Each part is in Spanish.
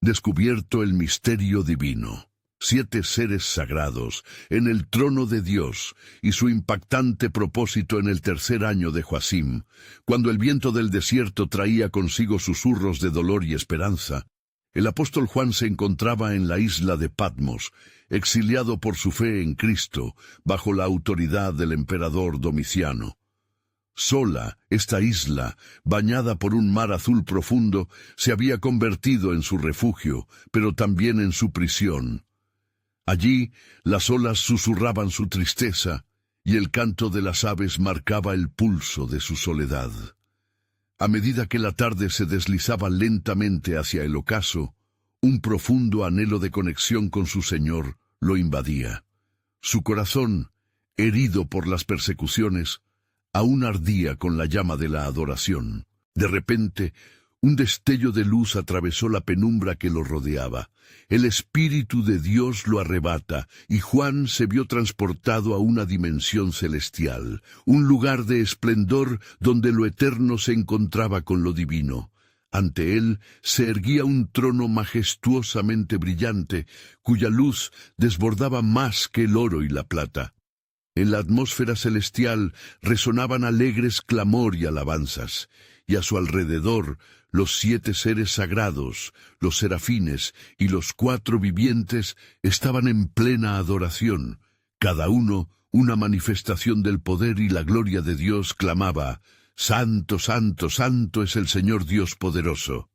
Descubierto el misterio divino. 7 seres sagrados en el trono de Dios y su impactante propósito en el tercer año de Joacim, cuando el viento del desierto traía consigo susurros de dolor y esperanza. El apóstol Juan se encontraba en la isla de Patmos, exiliado por su fe en Cristo, bajo la autoridad del emperador Domiciano. Sola, esta isla, bañada por un mar azul profundo, se había convertido en su refugio, pero también en su prisión. Allí, las olas susurraban su tristeza, y el canto de las aves marcaba el pulso de su soledad. A medida que la tarde se deslizaba lentamente hacia el ocaso, un profundo anhelo de conexión con su Señor lo invadía. Su corazón, herido por las persecuciones, aún ardía con la llama de la adoración. De repente, un destello de luz atravesó la penumbra que lo rodeaba. El Espíritu de Dios lo arrebata, y Juan se vio transportado a una dimensión celestial, un lugar de esplendor donde lo eterno se encontraba con lo divino. Ante él se erguía un trono majestuosamente brillante, cuya luz desbordaba más que el oro y la plata. En la atmósfera celestial resonaban alegres clamor y alabanzas, y a su alrededor los 7 seres sagrados, los serafines y los 4 vivientes estaban en plena adoración. Cada uno, una manifestación del poder y la gloria de Dios, clamaba: «Santo, santo, santo es el Señor Dios poderoso».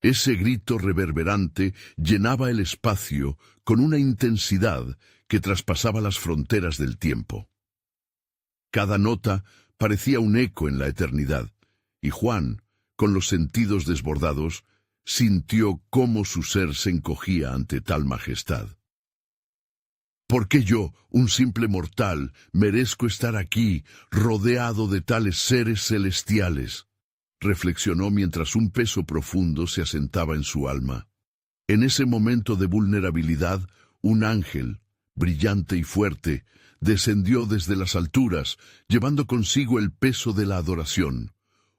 Ese grito reverberante llenaba el espacio con una intensidad que traspasaba las fronteras del tiempo. Cada nota parecía un eco en la eternidad, y Juan, con los sentidos desbordados, sintió cómo su ser se encogía ante tal majestad. ¿Por qué yo, un simple mortal, merezco estar aquí, rodeado de tales seres celestiales?, reflexionó mientras un peso profundo se asentaba en su alma. En ese momento de vulnerabilidad, un ángel, brillante y fuerte, descendió desde las alturas, llevando consigo el peso de la adoración.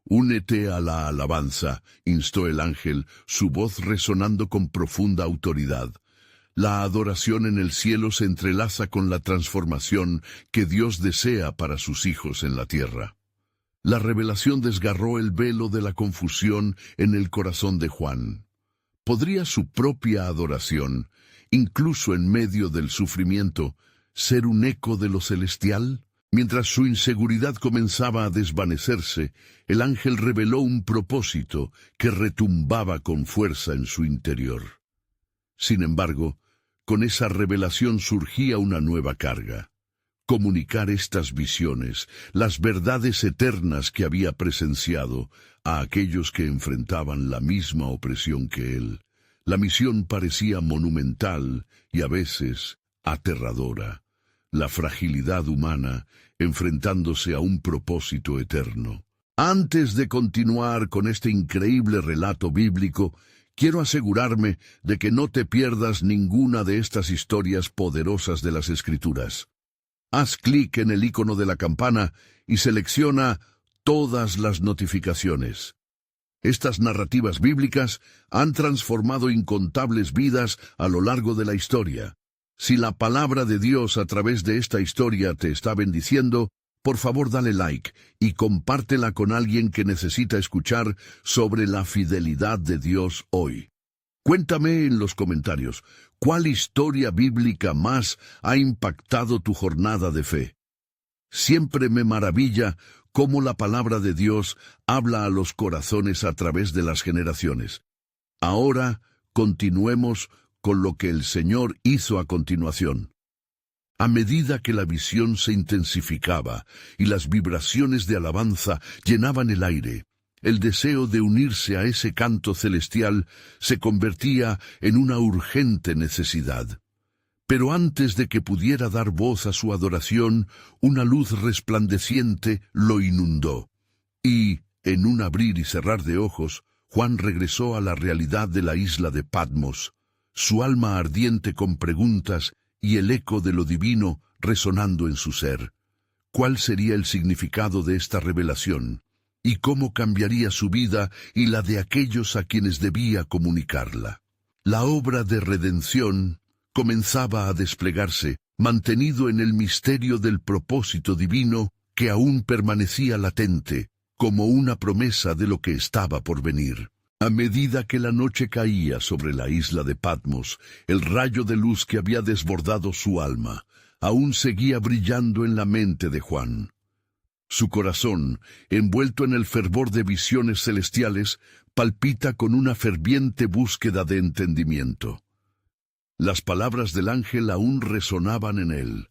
«Únete a la alabanza», instó el ángel, su voz resonando con profunda autoridad. La adoración en el cielo se entrelaza con la transformación que Dios desea para sus hijos en la tierra. La revelación desgarró el velo de la confusión en el corazón de Juan. ¿Podría su propia adoración, incluso en medio del sufrimiento, ser un eco de lo celestial? Mientras su inseguridad comenzaba a desvanecerse, el ángel reveló un propósito que retumbaba con fuerza en su interior. Sin embargo, con esa revelación surgía una nueva carga: comunicar estas visiones, las verdades eternas que había presenciado, a aquellos que enfrentaban la misma opresión que él. La misión parecía monumental y a veces aterradora. La fragilidad humana enfrentándose a un propósito eterno. Antes de continuar con este increíble relato bíblico, quiero asegurarme de que no te pierdas ninguna de estas historias poderosas de las Escrituras. Haz clic en el icono de la campana y selecciona todas las notificaciones. Estas narrativas bíblicas han transformado incontables vidas a lo largo de la historia. Si la palabra de Dios a través de esta historia te está bendiciendo, por favor dale like y compártela con alguien que necesita escuchar sobre la fidelidad de Dios hoy. Cuéntame en los comentarios, ¿cuál historia bíblica más ha impactado tu jornada de fe? Siempre me maravilla cómo la palabra de Dios habla a los corazones a través de las generaciones. Ahora continuemos con lo que el Señor hizo a continuación. A medida que la visión se intensificaba y las vibraciones de alabanza llenaban el aire, el deseo de unirse a ese canto celestial se convertía en una urgente necesidad. Pero antes de que pudiera dar voz a su adoración, una luz resplandeciente lo inundó. Y, en un abrir y cerrar de ojos, Juan regresó a la realidad de la isla de Patmos, su alma ardiente con preguntas y el eco de lo divino resonando en su ser. ¿Cuál sería el significado de esta revelación? ¿Y cómo cambiaría su vida y la de aquellos a quienes debía comunicarla? La obra de redención comenzaba a desplegarse, mantenido en el misterio del propósito divino que aún permanecía latente, como una promesa de lo que estaba por venir. A medida que la noche caía sobre la isla de Patmos, el rayo de luz que había desbordado su alma aún seguía brillando en la mente de Juan. Su corazón, envuelto en el fervor de visiones celestiales, palpita con una ferviente búsqueda de entendimiento. Las palabras del ángel aún resonaban en él.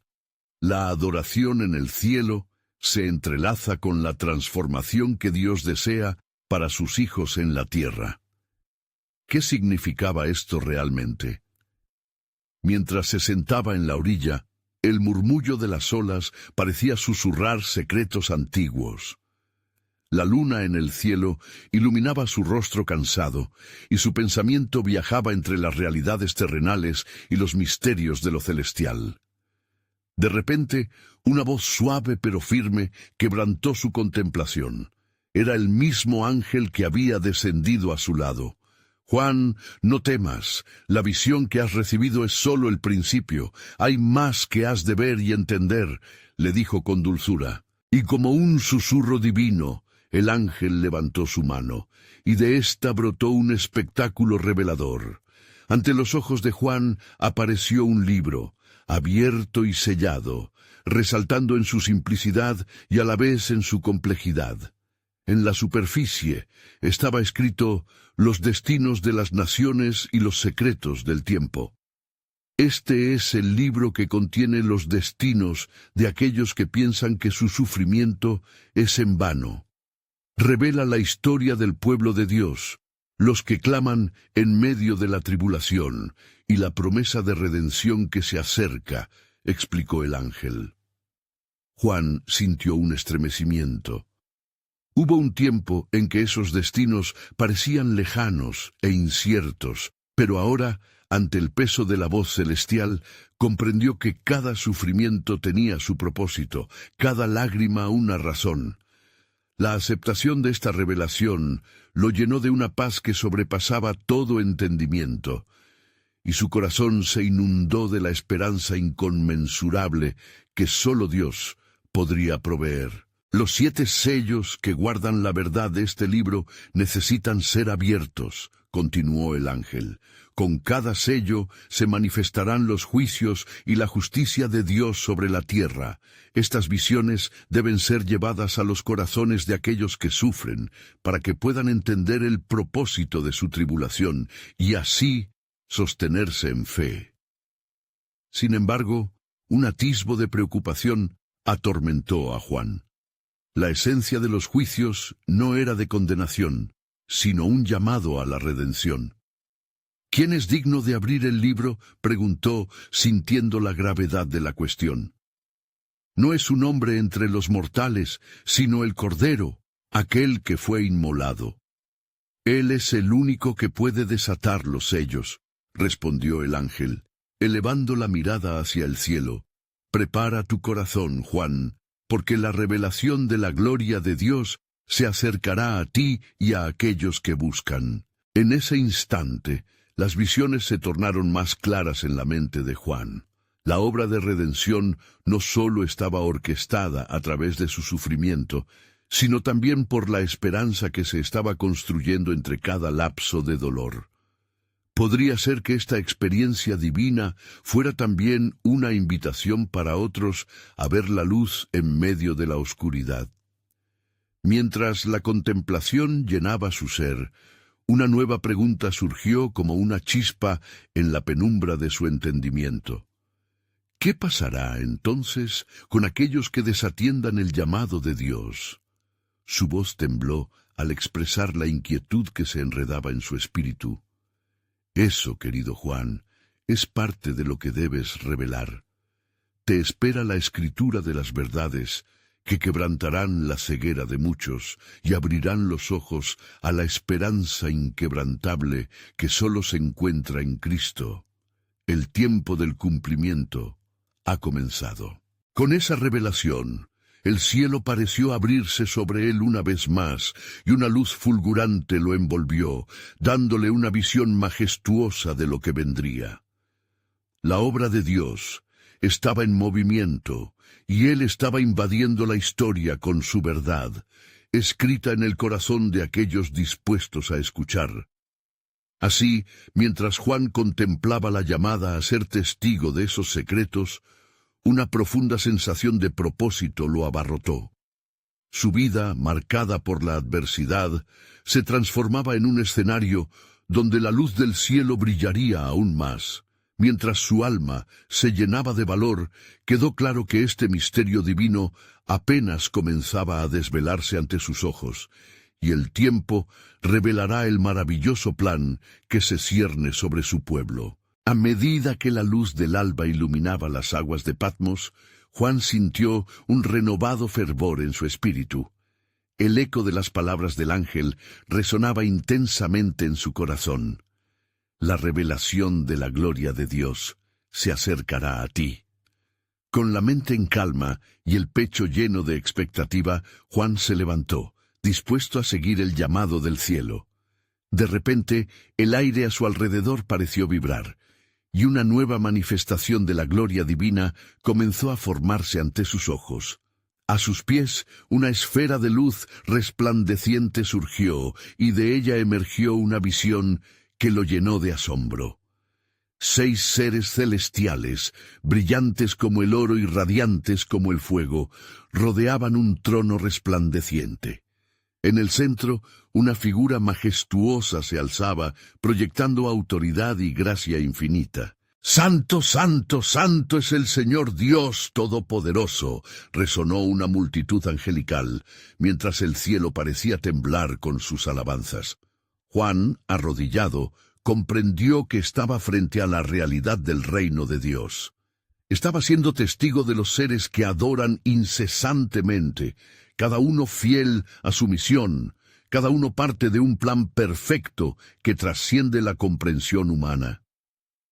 La adoración en el cielo se entrelaza con la transformación que Dios desea para sus hijos en la tierra. ¿Qué significaba esto realmente? Mientras se sentaba en la orilla, el murmullo de las olas parecía susurrar secretos antiguos. La luna en el cielo iluminaba su rostro cansado, y su pensamiento viajaba entre las realidades terrenales y los misterios de lo celestial. De repente, una voz suave pero firme quebrantó su contemplación. Era el mismo ángel que había descendido a su lado. «Juan, no temas, la visión que has recibido es solo el principio. Hay más que has de ver y entender», le dijo con dulzura. Y como un susurro divino, el ángel levantó su mano, y de ésta brotó un espectáculo revelador. Ante los ojos de Juan apareció un libro, abierto y sellado, resaltando en su simplicidad y a la vez en su complejidad. En la superficie estaba escrito los destinos de las naciones y los secretos del tiempo. Este es el libro que contiene los destinos de aquellos que piensan que su sufrimiento es en vano. Revela la historia del pueblo de Dios, los que claman en medio de la tribulación y la promesa de redención que se acerca, explicó el ángel. Juan sintió un estremecimiento. Hubo un tiempo en que esos destinos parecían lejanos e inciertos, pero ahora, ante el peso de la voz celestial, comprendió que cada sufrimiento tenía su propósito, cada lágrima una razón. La aceptación de esta revelación lo llenó de una paz que sobrepasaba todo entendimiento, y su corazón se inundó de la esperanza inconmensurable que solo Dios podría proveer. Los 7 sellos que guardan la verdad de este libro necesitan ser abiertos, continuó el ángel. Con cada sello se manifestarán los juicios y la justicia de Dios sobre la tierra. Estas visiones deben ser llevadas a los corazones de aquellos que sufren, para que puedan entender el propósito de su tribulación y así sostenerse en fe. Sin embargo, un atisbo de preocupación atormentó a Juan. La esencia de los juicios no era de condenación, sino un llamado a la redención. ¿Quién es digno de abrir el libro?, preguntó, sintiendo la gravedad de la cuestión. No es un hombre entre los mortales, sino el Cordero, aquel que fue inmolado. Él es el único que puede desatar los sellos, respondió el ángel, elevando la mirada hacia el cielo. Prepara tu corazón, Juan, porque la revelación de la gloria de Dios se acercará a ti y a aquellos que buscan. En ese instante, las visiones se tornaron más claras en la mente de Juan. La obra de redención no solo estaba orquestada a través de su sufrimiento, sino también por la esperanza que se estaba construyendo entre cada lapso de dolor. Podría ser que esta experiencia divina fuera también una invitación para otros a ver la luz en medio de la oscuridad. Mientras la contemplación llenaba su ser, una nueva pregunta surgió como una chispa en la penumbra de su entendimiento. ¿Qué pasará entonces con aquellos que desatiendan el llamado de Dios? Su voz tembló al expresar la inquietud que se enredaba en su espíritu. Eso, querido Juan, es parte de lo que debes revelar. Te espera la escritura de las verdades, que quebrantarán la ceguera de muchos y abrirán los ojos a la esperanza inquebrantable que solo se encuentra en Cristo. El tiempo del cumplimiento ha comenzado. Con esa revelación, El cielo pareció abrirse sobre él una vez más, y una luz fulgurante lo envolvió, dándole una visión majestuosa de lo que vendría. La obra de Dios estaba en movimiento, y él estaba invadiendo la historia con su verdad, escrita en el corazón de aquellos dispuestos a escuchar. Así, mientras Juan contemplaba la llamada a ser testigo de esos secretos, una profunda sensación de propósito lo abarrotó. Su vida, marcada por la adversidad, se transformaba en un escenario donde la luz del cielo brillaría aún más. Mientras su alma se llenaba de valor, quedó claro que este misterio divino apenas comenzaba a desvelarse ante sus ojos, y el tiempo revelará el maravilloso plan que se cierne sobre su pueblo. A medida que la luz del alba iluminaba las aguas de Patmos, Juan sintió un renovado fervor en su espíritu. El eco de las palabras del ángel resonaba intensamente en su corazón. La revelación de la gloria de Dios se acercará a ti. Con la mente en calma y el pecho lleno de expectativa, Juan se levantó, dispuesto a seguir el llamado del cielo. De repente, el aire a su alrededor pareció vibrar, y una nueva manifestación de la gloria divina comenzó a formarse ante sus ojos. A sus pies, una esfera de luz resplandeciente surgió, y de ella emergió una visión que lo llenó de asombro. 6 seres celestiales, brillantes como el oro y radiantes como el fuego, rodeaban un trono resplandeciente. En el centro, una figura majestuosa se alzaba, proyectando autoridad y gracia infinita. «¡Santo, santo, santo es el Señor Dios Todopoderoso!», resonó una multitud angelical, mientras el cielo parecía temblar con sus alabanzas. Juan, arrodillado, comprendió que estaba frente a la realidad del reino de Dios. Estaba siendo testigo de los seres que adoran incesantemente, cada uno fiel a su misión, cada uno parte de un plan perfecto que trasciende la comprensión humana.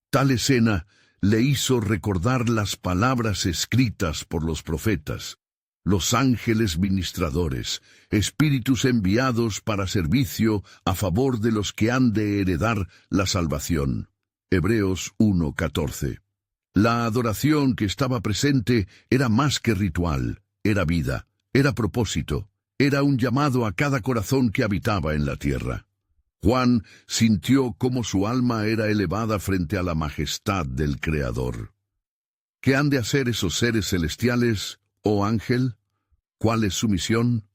Tal escena le hizo recordar las palabras escritas por los profetas, los ángeles ministradores, espíritus enviados para servicio a favor de los que han de heredar la salvación. Hebreos 1:14. La adoración que estaba presente era más que ritual, era vida. Era propósito, era un llamado a cada corazón que habitaba en la tierra. Juan sintió cómo su alma era elevada frente a la majestad del Creador. ¿Qué han de hacer esos seres celestiales, oh ángel? ¿Cuál es su misión?,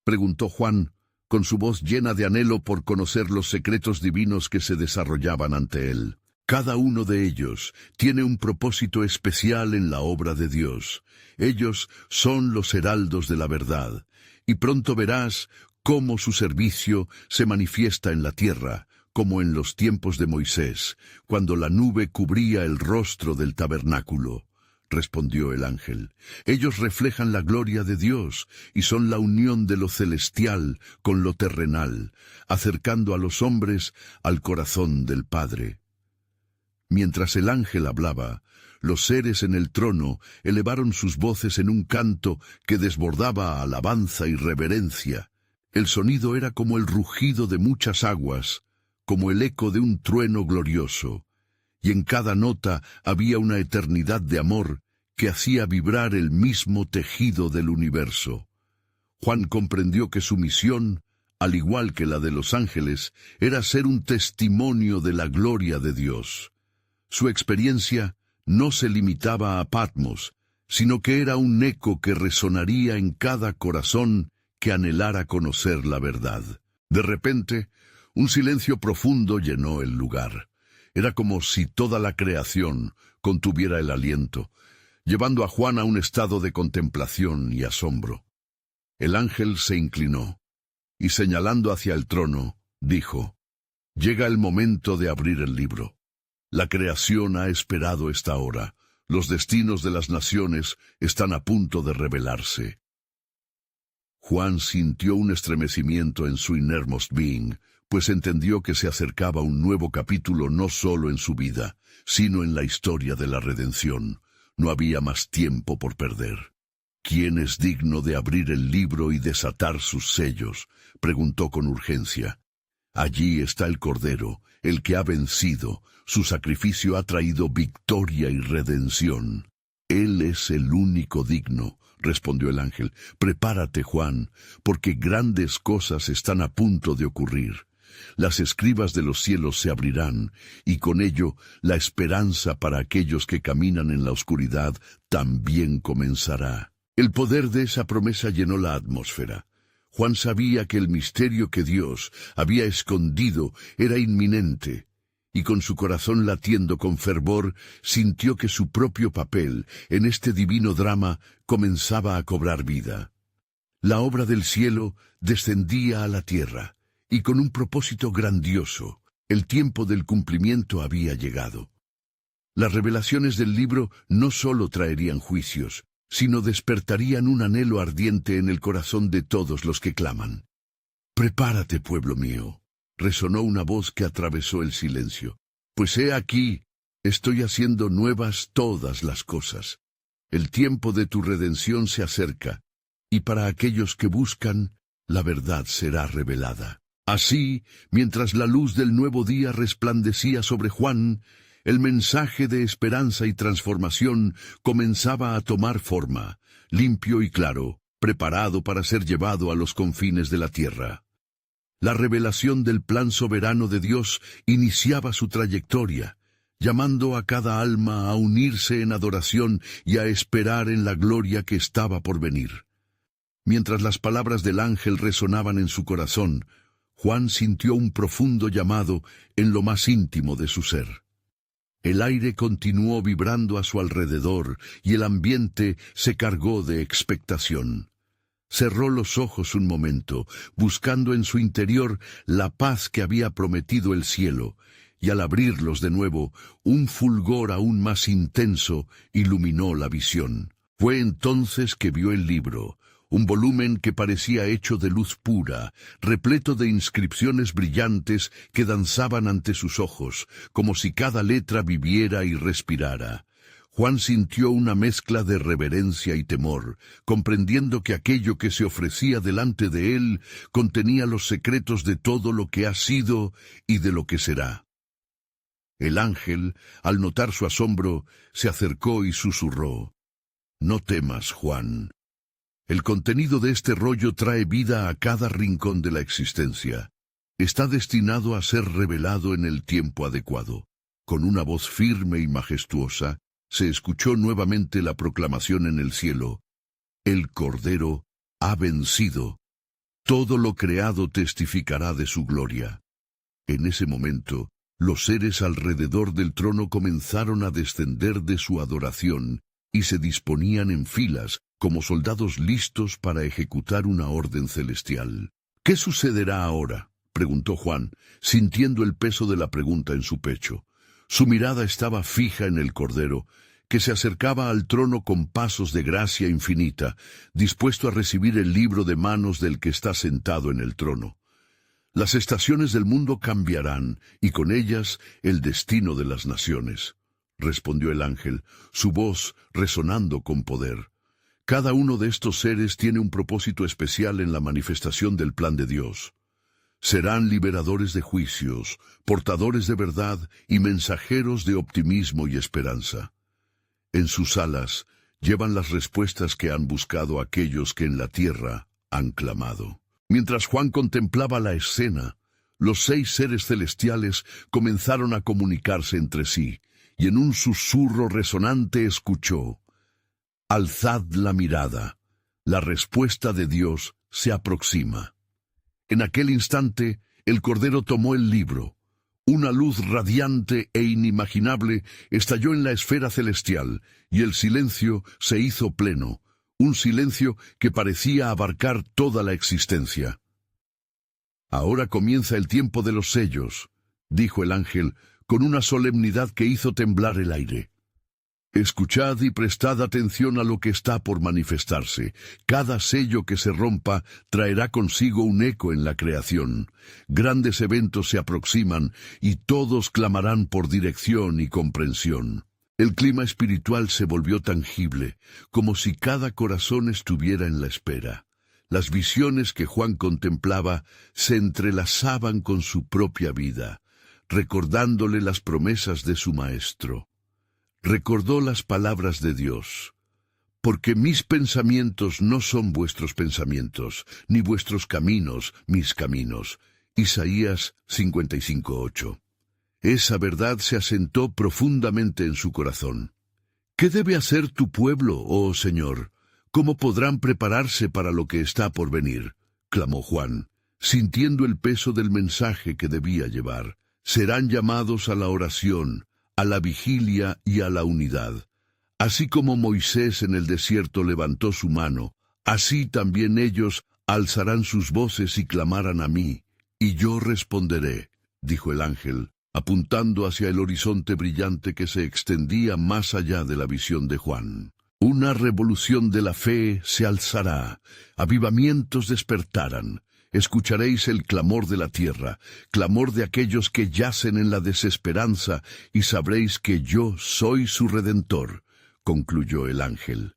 preguntó Juan, con su voz llena de anhelo por conocer los secretos divinos que se desarrollaban ante él. Cada uno de ellos tiene un propósito especial en la obra de Dios. Ellos son los heraldos de la verdad, y pronto verás cómo su servicio se manifiesta en la tierra, como en los tiempos de Moisés, cuando la nube cubría el rostro del tabernáculo. Respondió el ángel. Ellos reflejan la gloria de Dios y son la unión de lo celestial con lo terrenal, acercando a los hombres al corazón del Padre. Mientras el ángel hablaba, los seres en el trono elevaron sus voces en un canto que desbordaba alabanza y reverencia. El sonido era como el rugido de muchas aguas, como el eco de un trueno glorioso, y en cada nota había una eternidad de amor que hacía vibrar el mismo tejido del universo. Juan comprendió que su misión, al igual que la de los ángeles, era ser un testimonio de la gloria de Dios. Su experiencia no se limitaba a Patmos, sino que era un eco que resonaría en cada corazón que anhelara conocer la verdad. De repente, un silencio profundo llenó el lugar. Era como si toda la creación contuviera el aliento, llevando a Juan a un estado de contemplación y asombro. El ángel se inclinó, y señalando hacia el trono, dijo: «Llega el momento de abrir el libro. La creación ha esperado esta hora. Los destinos de las naciones están a punto de revelarse». Juan sintió un estremecimiento en su innermost being, pues entendió que se acercaba un nuevo capítulo no solo en su vida, sino en la historia de la redención. No había más tiempo por perder. ¿Quién es digno de abrir el libro y desatar sus sellos?, preguntó con urgencia. Allí está el Cordero, el que ha vencido. Su sacrificio ha traído victoria y redención. Él es el único digno, respondió el ángel. Prepárate, Juan, porque grandes cosas están a punto de ocurrir. Las escribas de los cielos se abrirán, y con ello la esperanza para aquellos que caminan en la oscuridad también comenzará. El poder de esa promesa llenó la atmósfera. Juan sabía que el misterio que Dios había escondido era inminente, y con su corazón latiendo con fervor, sintió que su propio papel en este divino drama comenzaba a cobrar vida. La obra del cielo descendía a la tierra, y con un propósito grandioso. El tiempo del cumplimiento había llegado. Las revelaciones del libro no solo traerían juicios, sino despertarían un anhelo ardiente en el corazón de todos los que claman. «Prepárate, pueblo mío», resonó una voz que atravesó el silencio. «Pues he aquí, estoy haciendo nuevas todas las cosas. El tiempo de tu redención se acerca, y para aquellos que buscan, la verdad será revelada». Así, mientras la luz del nuevo día resplandecía sobre Juan, el mensaje de esperanza y transformación comenzaba a tomar forma, limpio y claro, preparado para ser llevado a los confines de la tierra. La revelación del plan soberano de Dios iniciaba su trayectoria, llamando a cada alma a unirse en adoración y a esperar en la gloria que estaba por venir. Mientras las palabras del ángel resonaban en su corazón, Juan sintió un profundo llamado en lo más íntimo de su ser. El aire continuó vibrando a su alrededor y el ambiente se cargó de expectación. Cerró los ojos un momento, buscando en su interior la paz que había prometido el cielo, y al abrirlos de nuevo, un fulgor aún más intenso iluminó la visión. Fue entonces que vio el libro, un volumen que parecía hecho de luz pura, repleto de inscripciones brillantes que danzaban ante sus ojos, como si cada letra viviera y respirara. Juan sintió una mezcla de reverencia y temor, comprendiendo que aquello que se ofrecía delante de él contenía los secretos de todo lo que ha sido y de lo que será. El ángel, al notar su asombro, se acercó y susurró: «No temas, Juan. El contenido de este rollo trae vida a cada rincón de la existencia. Está destinado a ser revelado en el tiempo adecuado». Con una voz firme y majestuosa, se escuchó nuevamente la proclamación en el cielo: «El Cordero ha vencido. Todo lo creado testificará de su gloria». En ese momento, los seres alrededor del trono comenzaron a descender de su adoración y se disponían en filas, como soldados listos para ejecutar una orden celestial. «¿Qué sucederá ahora?», preguntó Juan, sintiendo el peso de la pregunta en su pecho. Su mirada estaba fija en el Cordero, que se acercaba al trono con pasos de gracia infinita, dispuesto a recibir el libro de manos del que está sentado en el trono. Las estaciones del mundo cambiarán, y con ellas el destino de las naciones, respondió el ángel, su voz resonando con poder. Cada uno de estos seres tiene un propósito especial en la manifestación del plan de Dios. Serán liberadores de juicios, portadores de verdad y mensajeros de optimismo y esperanza. En sus alas llevan las respuestas que han buscado aquellos que en la tierra han clamado. Mientras Juan contemplaba la escena, los 6 seres celestiales comenzaron a comunicarse entre sí, y en un susurro resonante escuchó: «Alzad la mirada, la respuesta de Dios se aproxima». En aquel instante, el Cordero tomó el libro. Una luz radiante e inimaginable estalló en la esfera celestial, y el silencio se hizo pleno, un silencio que parecía abarcar toda la existencia. «Ahora comienza el tiempo de los sellos», dijo el ángel, con una solemnidad que hizo temblar el aire. «Escuchad y prestad atención a lo que está por manifestarse. Cada sello que se rompa traerá consigo un eco en la creación. Grandes eventos se aproximan y todos clamarán por dirección y comprensión». El clima espiritual se volvió tangible, como si cada corazón estuviera en la espera. Las visiones que Juan contemplaba se entrelazaban con su propia vida, recordándole las promesas de su maestro. Recordó las palabras de Dios: porque mis pensamientos no son vuestros pensamientos, ni vuestros caminos mis caminos. Isaías 55:8. Esa verdad se asentó profundamente en su corazón. ¿Qué debe hacer tu pueblo, oh Señor? ¿Cómo podrán prepararse para lo que está por venir? Clamó Juan, sintiendo el peso del mensaje que debía llevar. Serán llamados a la oración, a la vigilia y a la unidad. Así como Moisés en el desierto levantó su mano, así también ellos alzarán sus voces y clamarán a mí, y yo responderé, dijo el ángel, apuntando hacia el horizonte brillante que se extendía más allá de la visión de Juan. Una revolución de la fe se alzará, avivamientos despertarán. Escucharéis el clamor de la tierra, clamor de aquellos que yacen en la desesperanza, y sabréis que yo soy su Redentor, concluyó el ángel.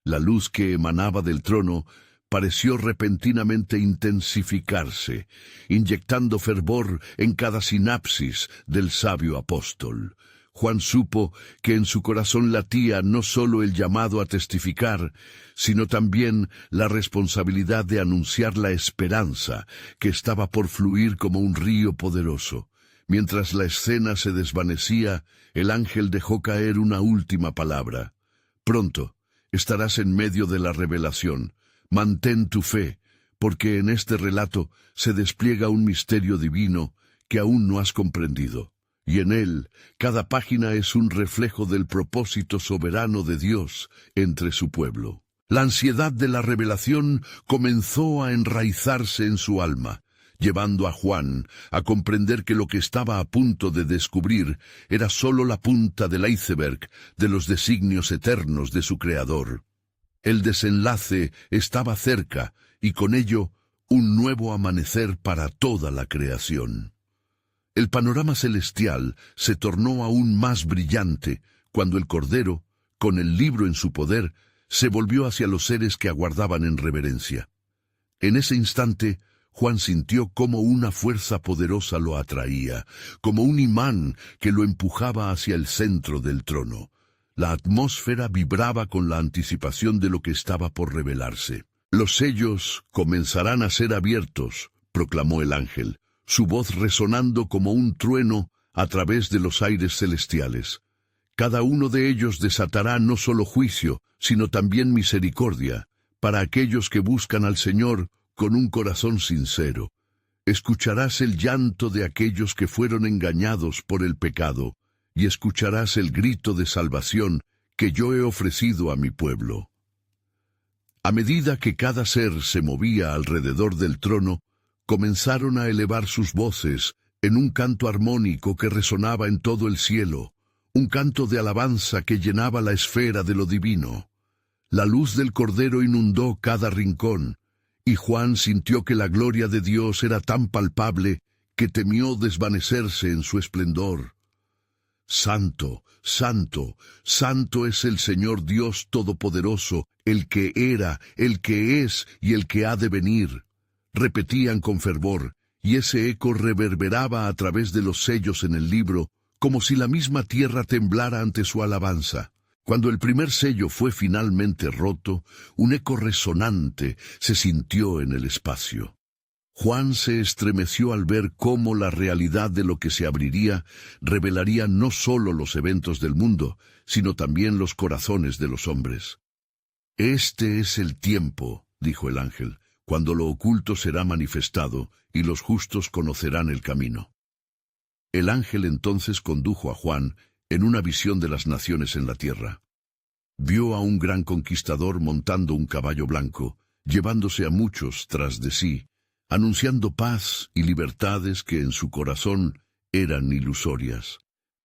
La luz que emanaba del trono pareció repentinamente intensificarse, inyectando fervor en cada sinapsis del sabio apóstol. Juan supo que en su corazón latía no solo el llamado a testificar, sino también la responsabilidad de anunciar la esperanza que estaba por fluir como un río poderoso. Mientras la escena se desvanecía, el ángel dejó caer una última palabra. Pronto estarás en medio de la revelación. Mantén tu fe, porque en este relato se despliega un misterio divino que aún no has comprendido. Y en él, cada página es un reflejo del propósito soberano de Dios entre su pueblo. La ansiedad de la revelación comenzó a enraizarse en su alma, llevando a Juan a comprender que lo que estaba a punto de descubrir era sólo la punta del iceberg de los designios eternos de su Creador. El desenlace estaba cerca, y con ello, un nuevo amanecer para toda la creación. El panorama celestial se tornó aún más brillante cuando el Cordero, con el libro en su poder, se volvió hacia los seres que aguardaban en reverencia. En ese instante, Juan sintió cómo una fuerza poderosa lo atraía, como un imán que lo empujaba hacia el centro del trono. La atmósfera vibraba con la anticipación de lo que estaba por revelarse. Los sellos comenzarán a ser abiertos, proclamó el ángel, su voz resonando como un trueno a través de los aires celestiales. Cada uno de ellos desatará no solo juicio, sino también misericordia, para aquellos que buscan al Señor con un corazón sincero. Escucharás el llanto de aquellos que fueron engañados por el pecado, y escucharás el grito de salvación que yo he ofrecido a mi pueblo. A medida que cada ser se movía alrededor del trono, comenzaron a elevar sus voces en un canto armónico que resonaba en todo el cielo, un canto de alabanza que llenaba la esfera de lo divino. La luz del Cordero inundó cada rincón, y Juan sintió que la gloria de Dios era tan palpable que temió desvanecerse en su esplendor. Santo, santo, santo es el Señor Dios Todopoderoso, el que era, el que es y el que ha de venir. Repetían con fervor, y ese eco reverberaba a través de los sellos en el libro, como si la misma tierra temblara ante su alabanza. Cuando el primer sello fue finalmente roto, un eco resonante se sintió en el espacio. Juan se estremeció al ver cómo la realidad de lo que se abriría revelaría no solo los eventos del mundo, sino también los corazones de los hombres. «Este es el tiempo», dijo el ángel, «cuando lo oculto será manifestado, y los justos conocerán el camino». El ángel entonces condujo a Juan en una visión de las naciones en la tierra. Vio a un gran conquistador montando un caballo blanco, llevándose a muchos tras de sí, anunciando paz y libertades que en su corazón eran ilusorias.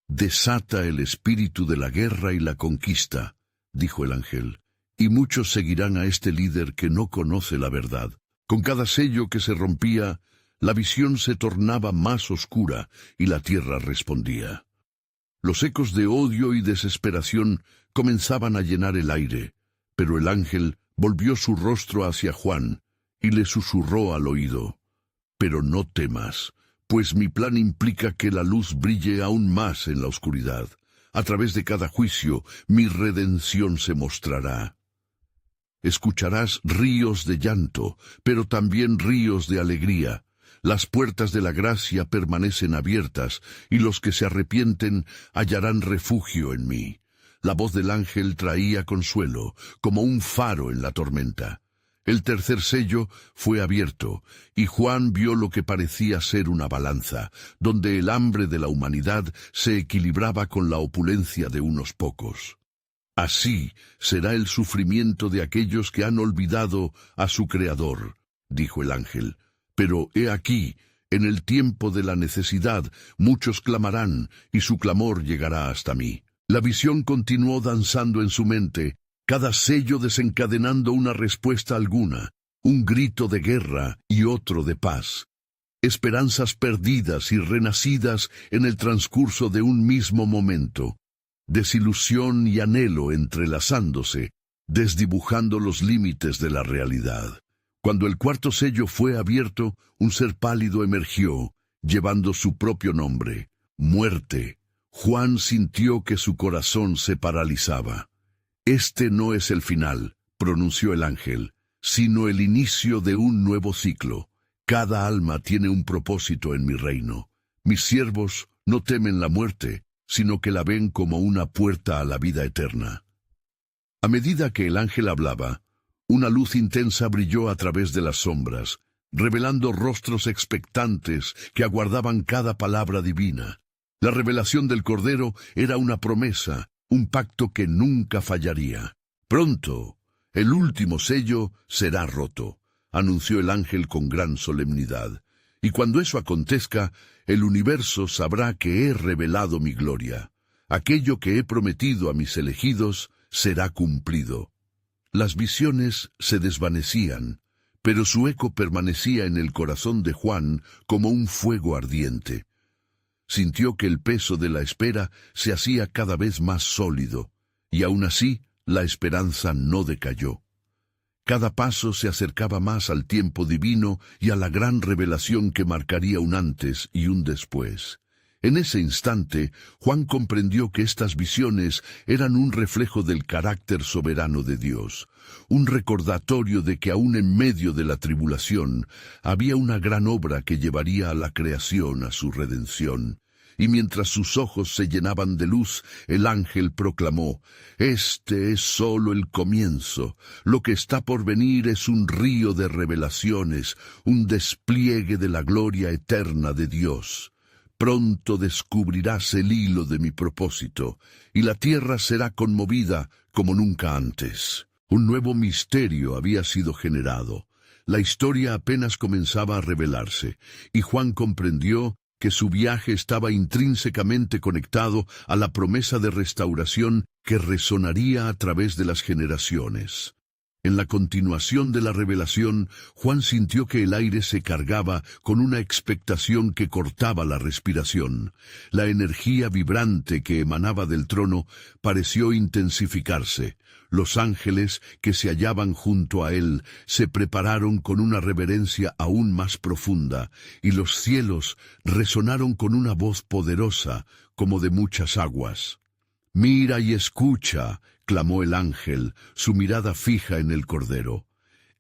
«Desata el espíritu de la guerra y la conquista», dijo el ángel, «y muchos seguirán a este líder que no conoce la verdad». Con cada sello que se rompía, la visión se tornaba más oscura y la tierra respondía. Los ecos de odio y desesperación comenzaban a llenar el aire, pero el ángel volvió su rostro hacia Juan y le susurró al oído: «Pero no temas, pues mi plan implica que la luz brille aún más en la oscuridad. A través de cada juicio, mi redención se mostrará. Escucharás ríos de llanto, pero también ríos de alegría. Las puertas de la gracia permanecen abiertas, y los que se arrepienten hallarán refugio en mí». La voz del ángel traía consuelo, como un faro en la tormenta. El tercer sello fue abierto, y Juan vio lo que parecía ser una balanza, donde el hambre de la humanidad se equilibraba con la opulencia de unos pocos. «Así será el sufrimiento de aquellos que han olvidado a su Creador», dijo el ángel. «Pero he aquí, en el tiempo de la necesidad, muchos clamarán, y su clamor llegará hasta mí». La visión continuó danzando en su mente, cada sello desencadenando una respuesta alguna, un grito de guerra y otro de paz. Esperanzas perdidas y renacidas en el transcurso de un mismo momento. Desilusión y anhelo entrelazándose, desdibujando los límites de la realidad. Cuando el cuarto sello fue abierto, un ser pálido emergió, llevando su propio nombre: Muerte. Juan sintió que su corazón se paralizaba. «Este no es el final», pronunció el ángel, «sino el inicio de un nuevo ciclo. Cada alma tiene un propósito en mi reino. Mis siervos no temen la muerte, sino que la ven como una puerta a la vida eterna». A medida que el ángel hablaba, una luz intensa brilló a través de las sombras, revelando rostros expectantes que aguardaban cada palabra divina. La revelación del Cordero era una promesa, un pacto que nunca fallaría. «Pronto, el último sello será roto», anunció el ángel con gran solemnidad. «Y cuando eso acontezca, el universo sabrá que he revelado mi gloria. Aquello que he prometido a mis elegidos será cumplido». Las visiones se desvanecían, pero su eco permanecía en el corazón de Juan como un fuego ardiente. Sintió que el peso de la espera se hacía cada vez más sólido, y aún así la esperanza no decayó. Cada paso se acercaba más al tiempo divino y a la gran revelación que marcaría un antes y un después. En ese instante, Juan comprendió que estas visiones eran un reflejo del carácter soberano de Dios, un recordatorio de que aún en medio de la tribulación había una gran obra que llevaría a la creación a su redención. Y mientras sus ojos se llenaban de luz, el ángel proclamó: «Este es solo el comienzo. Lo que está por venir es un río de revelaciones, un despliegue de la gloria eterna de Dios. Pronto descubrirás el hilo de mi propósito, y la tierra será conmovida como nunca antes». Un nuevo misterio había sido generado. La historia apenas comenzaba a revelarse, y Juan comprendió que su viaje estaba intrínsecamente conectado a la promesa de restauración que resonaría a través de las generaciones. En la continuación de la revelación, Juan sintió que el aire se cargaba con una expectación que cortaba la respiración. La energía vibrante que emanaba del trono pareció intensificarse. Los ángeles que se hallaban junto a él se prepararon con una reverencia aún más profunda, y los cielos resonaron con una voz poderosa, como de muchas aguas. «Mira y escucha», clamó el ángel, su mirada fija en el Cordero.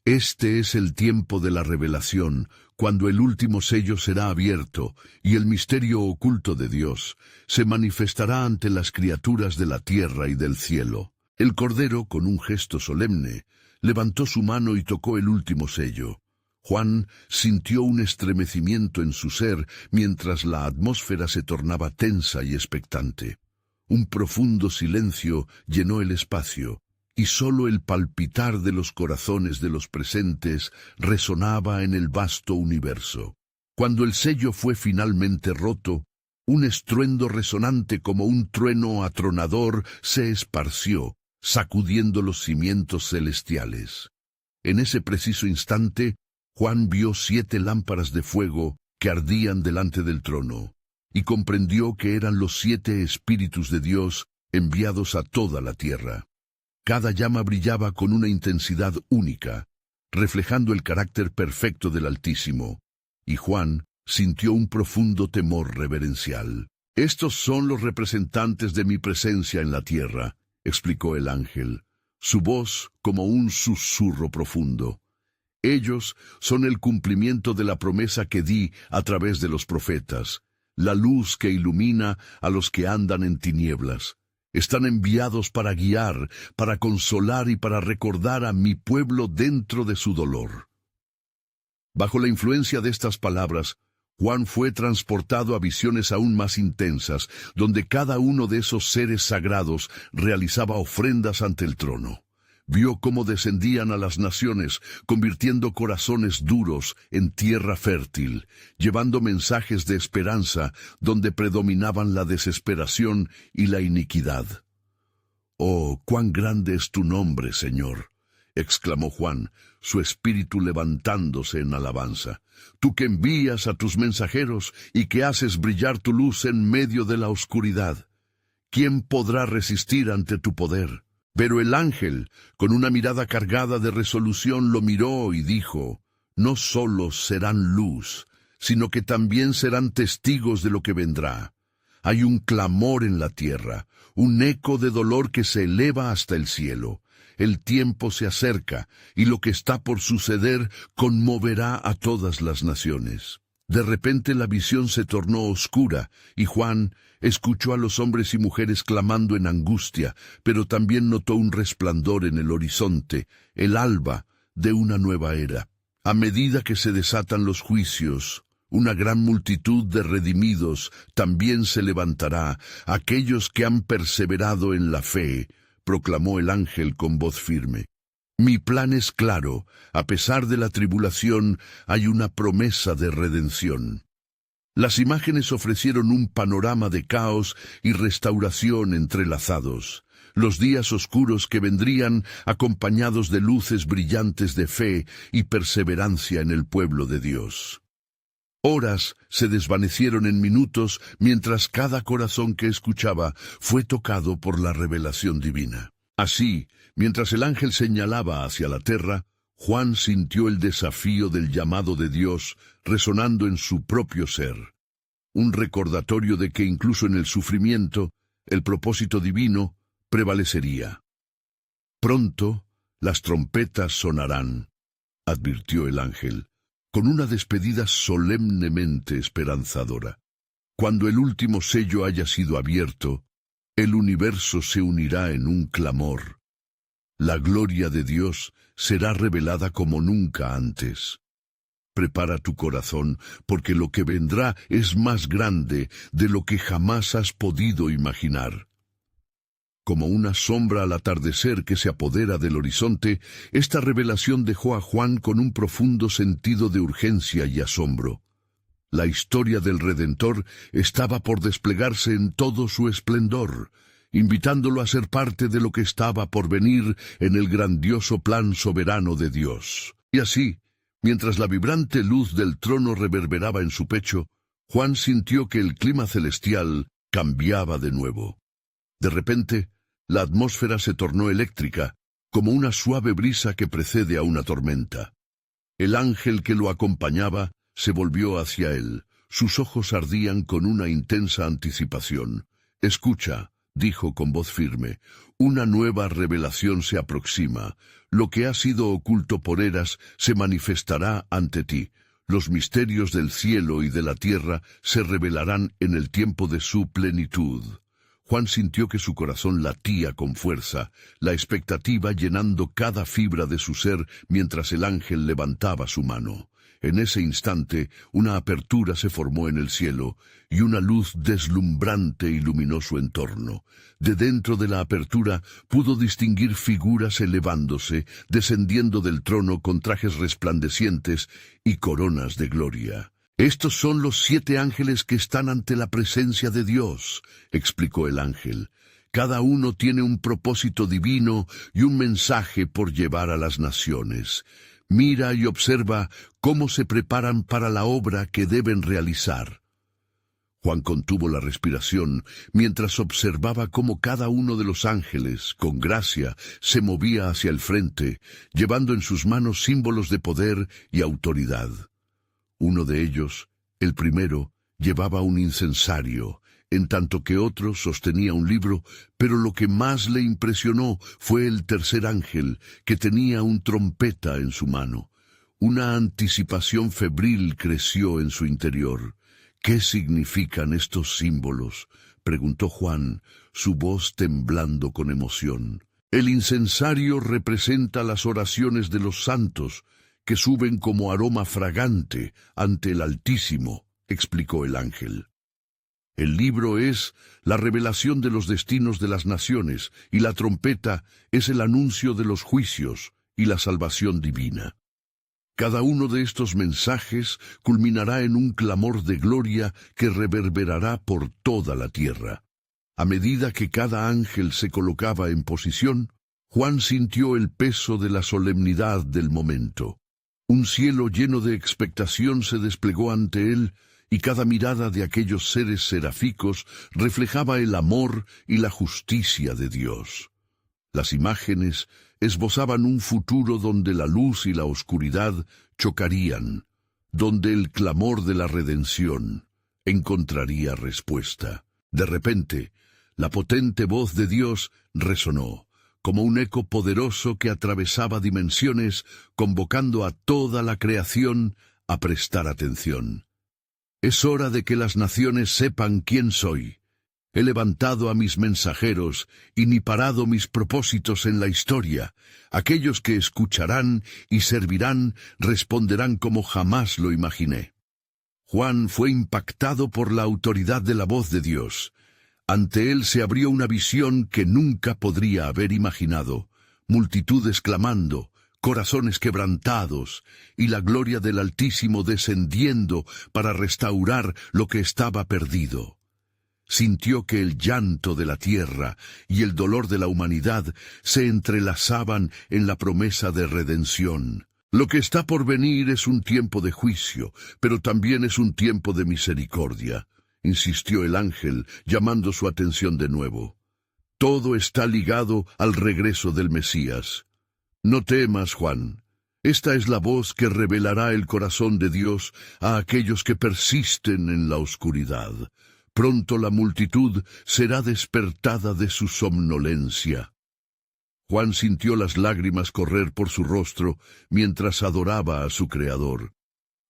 «Este es el tiempo de la revelación, cuando el último sello será abierto, y el misterio oculto de Dios se manifestará ante las criaturas de la tierra y del cielo». El Cordero, con un gesto solemne, levantó su mano y tocó el último sello. Juan sintió un estremecimiento en su ser mientras la atmósfera se tornaba tensa y expectante. Un profundo silencio llenó el espacio, y sólo el palpitar de los corazones de los presentes resonaba en el vasto universo. Cuando el sello fue finalmente roto, un estruendo resonante como un trueno atronador se esparció, sacudiendo los cimientos celestiales. En ese preciso instante, Juan vio 7 lámparas de fuego que ardían delante del trono, y comprendió que eran los 7 espíritus de Dios enviados a toda la tierra. Cada llama brillaba con una intensidad única, reflejando el carácter perfecto del Altísimo, y Juan sintió un profundo temor reverencial. «Estos son los representantes de mi presencia en la tierra», explicó el ángel, su voz como un susurro profundo. «Ellos son el cumplimiento de la promesa que di a través de los profetas, la luz que ilumina a los que andan en tinieblas. Están enviados para guiar, para consolar y para recordar a mi pueblo dentro de su dolor». Bajo la influencia de estas palabras, Juan fue transportado a visiones aún más intensas, donde cada uno de esos seres sagrados realizaba ofrendas ante el trono. Vio cómo descendían a las naciones, convirtiendo corazones duros en tierra fértil, llevando mensajes de esperanza donde predominaban la desesperación y la iniquidad. «Oh, cuán grande es tu nombre, Señor», exclamó Juan, su espíritu levantándose en alabanza. «Tú que envías a tus mensajeros y que haces brillar tu luz en medio de la oscuridad. ¿Quién podrá resistir ante tu poder?» Pero el ángel, con una mirada cargada de resolución, lo miró y dijo: «No solo serán luz, sino que también serán testigos de lo que vendrá. Hay un clamor en la tierra, un eco de dolor que se eleva hasta el cielo. El tiempo se acerca, y lo que está por suceder conmoverá a todas las naciones». De repente la visión se tornó oscura, y Juan escuchó a los hombres y mujeres clamando en angustia, pero también notó un resplandor en el horizonte, el alba de una nueva era. A medida que se desatan los juicios, una gran multitud de redimidos también se levantará, aquellos que han perseverado en la fe, proclamó el ángel con voz firme. «Mi plan es claro, a pesar de la tribulación hay una promesa de redención». Las imágenes ofrecieron un panorama de caos y restauración entrelazados. Los días oscuros que vendrían acompañados de luces brillantes de fe y perseverancia en el pueblo de Dios. Horas se desvanecieron en minutos mientras cada corazón que escuchaba fue tocado por la revelación divina. Así, mientras el ángel señalaba hacia la tierra, Juan sintió el desafío del llamado de Dios resonando en su propio ser. Un recordatorio de que incluso en el sufrimiento, el propósito divino prevalecería. «Pronto las trompetas sonarán», advirtió el ángel, con una despedida solemnemente esperanzadora. «Cuando el último sello haya sido abierto, el universo se unirá en un clamor. La gloria de Dios será revelada como nunca antes. Prepara tu corazón, porque lo que vendrá es más grande de lo que jamás has podido imaginar». Como una sombra al atardecer que se apodera del horizonte, esta revelación dejó a Juan con un profundo sentido de urgencia y asombro. La historia del Redentor estaba por desplegarse en todo su esplendor, invitándolo a ser parte de lo que estaba por venir en el grandioso plan soberano de Dios. Y así, mientras la vibrante luz del trono reverberaba en su pecho, Juan sintió que el clima celestial cambiaba de nuevo. De repente, la atmósfera se tornó eléctrica, como una suave brisa que precede a una tormenta. El ángel que lo acompañaba se volvió hacia él. Sus ojos ardían con una intensa anticipación. «Escucha», dijo con voz firme, «una nueva revelación se aproxima. Lo que ha sido oculto por eras se manifestará ante ti. Los misterios del cielo y de la tierra se revelarán en el tiempo de su plenitud». Juan sintió que su corazón latía con fuerza, la expectativa llenando cada fibra de su ser mientras el ángel levantaba su mano. En ese instante, una apertura se formó en el cielo, y una luz deslumbrante iluminó su entorno. De dentro de la apertura pudo distinguir figuras elevándose, descendiendo del trono con trajes resplandecientes y coronas de gloria. «Estos son los 7 ángeles que están ante la presencia de Dios», explicó el ángel. «Cada uno tiene un propósito divino y un mensaje por llevar a las naciones. Mira y observa cómo se preparan para la obra que deben realizar». Juan contuvo la respiración mientras observaba cómo cada uno de los ángeles, con gracia, se movía hacia el frente, llevando en sus manos símbolos de poder y autoridad. Uno de ellos, el primero, llevaba un incensario, en tanto que otro sostenía un libro, pero lo que más le impresionó fue el tercer ángel, que tenía un trompeta en su mano. Una anticipación febril creció en su interior. «¿Qué significan estos símbolos?», preguntó Juan, su voz temblando con emoción. «El incensario representa las oraciones de los santos, que suben como aroma fragante ante el Altísimo», explicó el ángel. «El libro es la revelación de los destinos de las naciones, y la trompeta es el anuncio de los juicios y la salvación divina. Cada uno de estos mensajes culminará en un clamor de gloria que reverberará por toda la tierra». A medida que cada ángel se colocaba en posición, Juan sintió el peso de la solemnidad del momento. Un cielo lleno de expectación se desplegó ante él, y cada mirada de aquellos seres serafícicos reflejaba el amor y la justicia de Dios. Las imágenes esbozaban un futuro donde la luz y la oscuridad chocarían, donde el clamor de la redención encontraría respuesta. De repente, la potente voz de Dios resonó, como un eco poderoso que atravesaba dimensiones, convocando a toda la creación a prestar atención. «Es hora de que las naciones sepan quién soy. He levantado a mis mensajeros y niparado mis propósitos en la historia. Aquellos que escucharán y servirán responderán como jamás lo imaginé». Juan fue impactado por la autoridad de la voz de Dios. Ante él se abrió una visión que nunca podría haber imaginado. Multitudes clamando, corazones quebrantados, y la gloria del Altísimo descendiendo para restaurar lo que estaba perdido. Sintió que el llanto de la tierra y el dolor de la humanidad se entrelazaban en la promesa de redención. Lo que está por venir es un tiempo de juicio, pero también es un tiempo de misericordia, insistió el ángel, llamando su atención de nuevo. Todo está ligado al regreso del Mesías. No temas, Juan. Esta es la voz que revelará el corazón de Dios a aquellos que persisten en la oscuridad. Pronto la multitud será despertada de su somnolencia. Juan sintió las lágrimas correr por su rostro mientras adoraba a su Creador.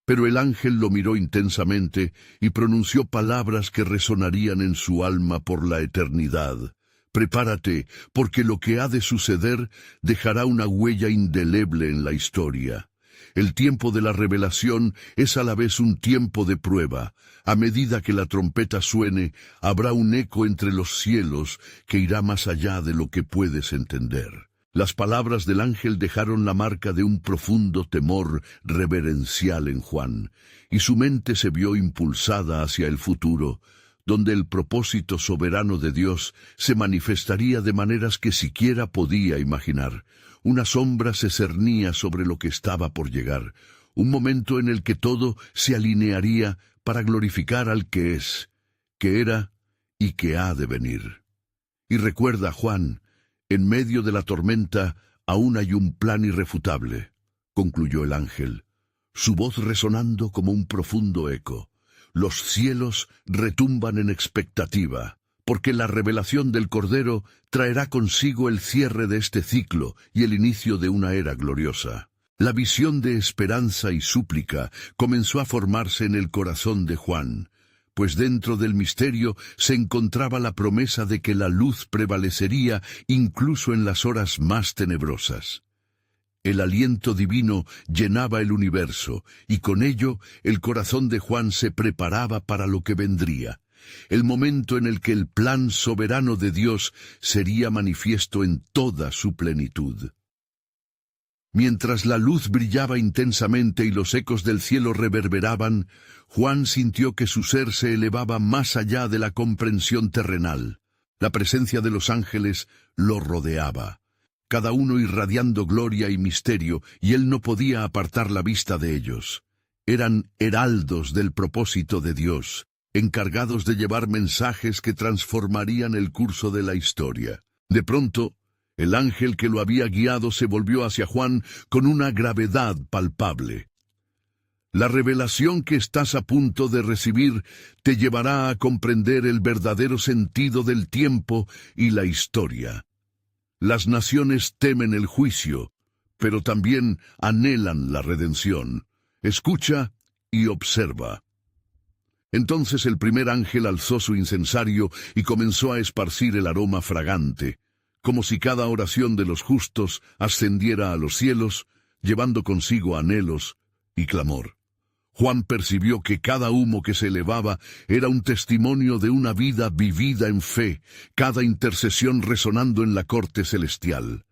Pero el ángel lo miró intensamente y pronunció palabras que resonarían en su alma por la eternidad. «Prepárate, porque lo que ha de suceder dejará una huella indeleble en la historia». El tiempo de la revelación es a la vez un tiempo de prueba. A medida que la trompeta suene, habrá un eco entre los cielos que irá más allá de lo que puedes entender. Las palabras del ángel dejaron la marca de un profundo temor reverencial en Juan, y su mente se vio impulsada hacia el futuro, donde el propósito soberano de Dios se manifestaría de maneras que siquiera podía imaginar. Una sombra se cernía sobre lo que estaba por llegar, un momento en el que todo se alinearía para glorificar al que es, que era y que ha de venir. Y recuerda, Juan, en medio de la tormenta aún hay un plan irrefutable, concluyó el ángel, su voz resonando como un profundo eco. Los cielos retumban en expectativa, porque la revelación del Cordero traerá consigo el cierre de este ciclo y el inicio de una era gloriosa. La visión de esperanza y súplica comenzó a formarse en el corazón de Juan, pues dentro del misterio se encontraba la promesa de que la luz prevalecería incluso en las horas más tenebrosas. El aliento divino llenaba el universo, y con ello el corazón de Juan se preparaba para lo que vendría, el momento en el que el plan soberano de Dios sería manifiesto en toda su plenitud. Mientras la luz brillaba intensamente y los ecos del cielo reverberaban, Juan sintió que su ser se elevaba más allá de la comprensión terrenal. La presencia de los ángeles lo rodeaba, cada uno irradiando gloria y misterio, y él no podía apartar la vista de ellos. Eran heraldos del propósito de Dios, encargados de llevar mensajes que transformarían el curso de la historia. De pronto, el ángel que lo había guiado se volvió hacia Juan con una gravedad palpable. La revelación que estás a punto de recibir te llevará a comprender el verdadero sentido del tiempo y la historia. Las naciones temen el juicio, pero también anhelan la redención. Escucha y observa. Entonces el primer ángel alzó su incensario y comenzó a esparcir el aroma fragante, como si cada oración de los justos ascendiera a los cielos, llevando consigo anhelos y clamor. Juan percibió que cada humo que se elevaba era un testimonio de una vida vivida en fe, cada intercesión resonando en la corte celestial.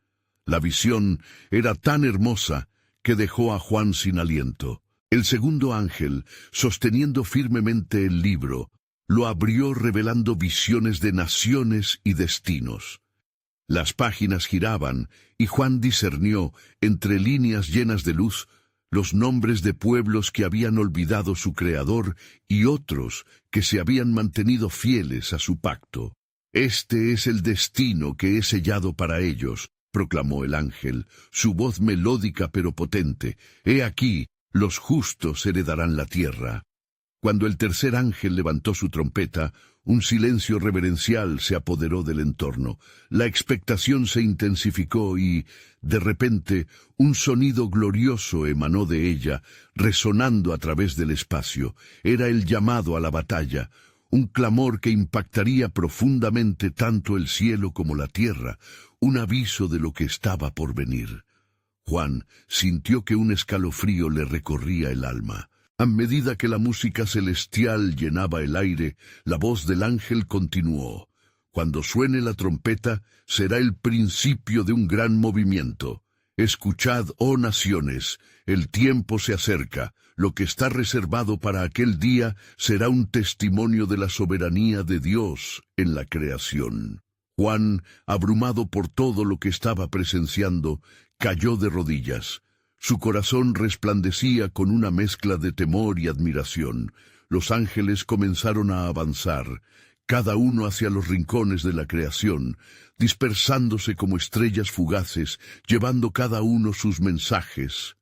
La visión era tan hermosa que dejó a Juan sin aliento. El segundo ángel, sosteniendo firmemente el libro, lo abrió revelando visiones de naciones y destinos. Las páginas giraban y Juan discernió, entre líneas llenas de luz, los nombres de pueblos que habían olvidado su Creador y otros que se habían mantenido fieles a su pacto. Este es el destino que he sellado para ellos, proclamó el ángel, su voz melódica pero potente. He aquí, los justos heredarán la tierra. Cuando el tercer ángel levantó su trompeta, un silencio reverencial se apoderó del entorno. La expectación se intensificó y, de repente, un sonido glorioso emanó de ella, resonando a través del espacio. Era el llamado a la batalla, un clamor que impactaría profundamente tanto el cielo como la tierra, un aviso de lo que estaba por venir. Juan sintió que un escalofrío le recorría el alma. A medida que la música celestial llenaba el aire, la voz del ángel continuó. Cuando suene la trompeta, será el principio de un gran movimiento. Escuchad, oh naciones, el tiempo se acerca. Lo que está reservado para aquel día será un testimonio de la soberanía de Dios en la creación. Juan, abrumado por todo lo que estaba presenciando, cayó de rodillas. Su corazón resplandecía con una mezcla de temor y admiración. Los ángeles comenzaron a avanzar, cada uno hacia los rincones de la creación, dispersándose como estrellas fugaces, llevando cada uno sus mensajes.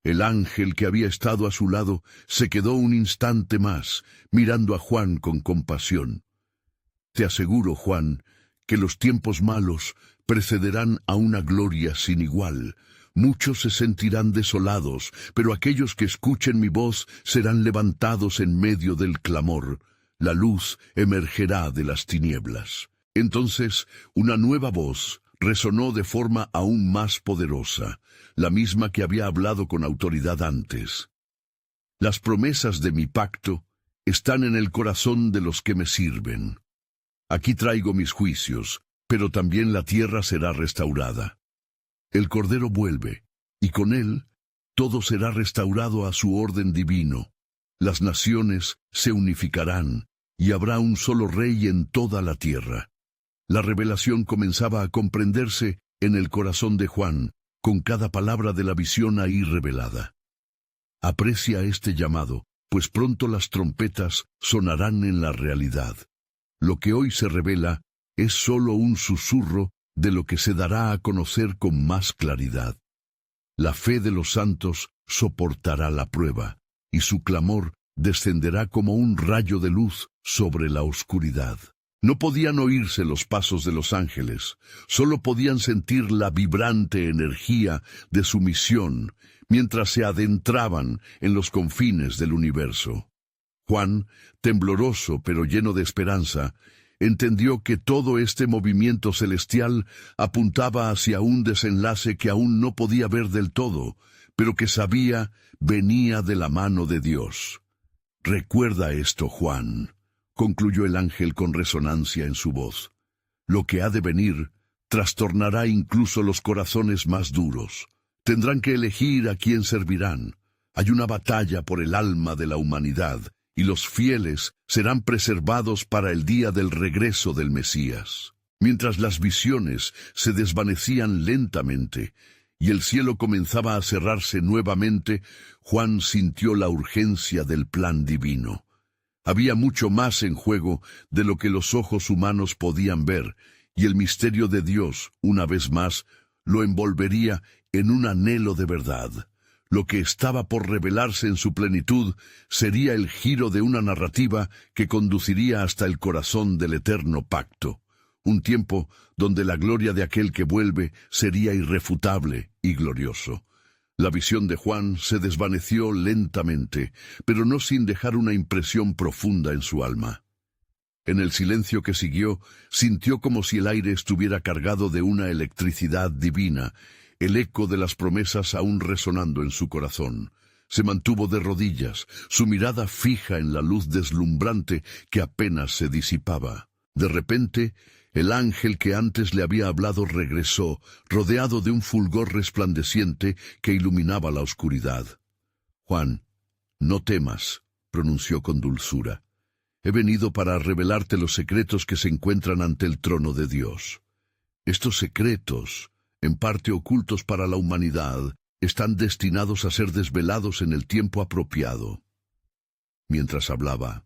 El ángel que había estado a su lado se quedó un instante más, mirando a Juan con compasión. Te aseguro, Juan, que los tiempos malos precederán a una gloria sin igual. Muchos se sentirán desolados, pero aquellos que escuchen mi voz serán levantados en medio del clamor. La luz emergerá de las tinieblas. Entonces, una nueva voz resonó de forma aún más poderosa, la misma que había hablado con autoridad antes. Las promesas de mi pacto están en el corazón de los que me sirven. Aquí traigo mis juicios, pero también la tierra será restaurada. El Cordero vuelve, y con él todo será restaurado a su orden divino. Las naciones se unificarán, y habrá un solo rey en toda la tierra. La revelación comenzaba a comprenderse en el corazón de Juan, con cada palabra de la visión ahí revelada. Aprecia este llamado, pues pronto las trompetas sonarán en la realidad. Lo que hoy se revela es solo un susurro de lo que se dará a conocer con más claridad. La fe de los santos soportará la prueba, y su clamor descenderá como un rayo de luz sobre la oscuridad. No podían oírse los pasos de los ángeles, solo podían sentir la vibrante energía de su misión mientras se adentraban en los confines del universo. Juan, tembloroso pero lleno de esperanza, entendió que todo este movimiento celestial apuntaba hacia un desenlace que aún no podía ver del todo, pero que sabía venía de la mano de Dios. Recuerda esto, Juan, concluyó el ángel con resonancia en su voz. Lo que ha de venir trastornará incluso los corazones más duros. Tendrán que elegir a quién servirán. Hay una batalla por el alma de la humanidad, y los fieles serán preservados para el día del regreso del Mesías. Mientras las visiones se desvanecían lentamente y el cielo comenzaba a cerrarse nuevamente, Juan sintió la urgencia del plan divino. Había mucho más en juego de lo que los ojos humanos podían ver, y el misterio de Dios, una vez más, lo envolvería en un anhelo de verdad. Lo que estaba por revelarse en su plenitud sería el giro de una narrativa que conduciría hasta el corazón del eterno pacto. Un tiempo donde la gloria de aquel que vuelve sería irrefutable y glorioso. La visión de Juan se desvaneció lentamente, pero no sin dejar una impresión profunda en su alma. En el silencio que siguió, sintió como si el aire estuviera cargado de una electricidad divina, el eco de las promesas aún resonando en su corazón. Se mantuvo de rodillas, su mirada fija en la luz deslumbrante que apenas se disipaba. De repente, el ángel que antes le había hablado regresó, rodeado de un fulgor resplandeciente que iluminaba la oscuridad. «Juan, no temas», pronunció con dulzura. «He venido para revelarte los secretos que se encuentran ante el trono de Dios. Estos secretos, en parte ocultos para la humanidad, están destinados a ser desvelados en el tiempo apropiado». Mientras hablaba,